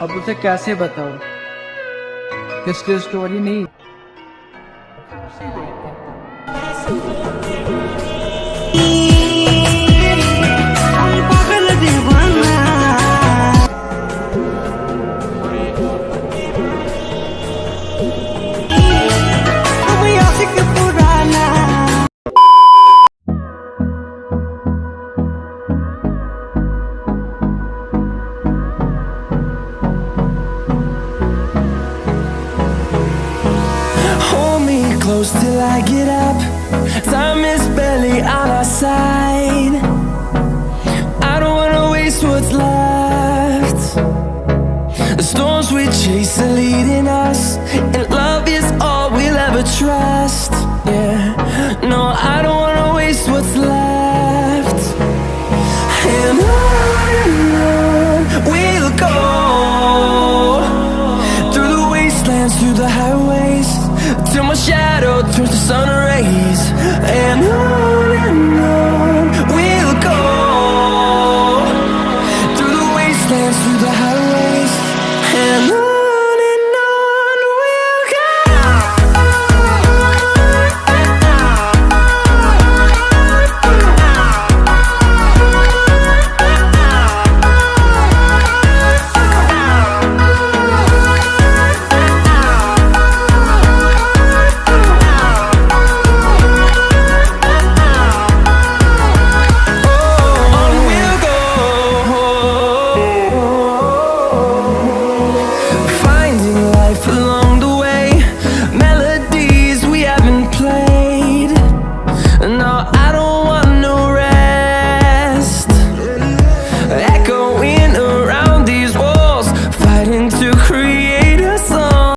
अब उसे कैसे बताऊं किसकी स्टोरी नहीं। Close till I get up. Time is barely on our side. I don't wanna waste what's left. The storms we chase are leading us, and love is all we'll ever trust. Yeah, no, I don't wanna waste what's left. And on we'll go, through the wastelands, through the highways, till my shadow turns to sun rays. And on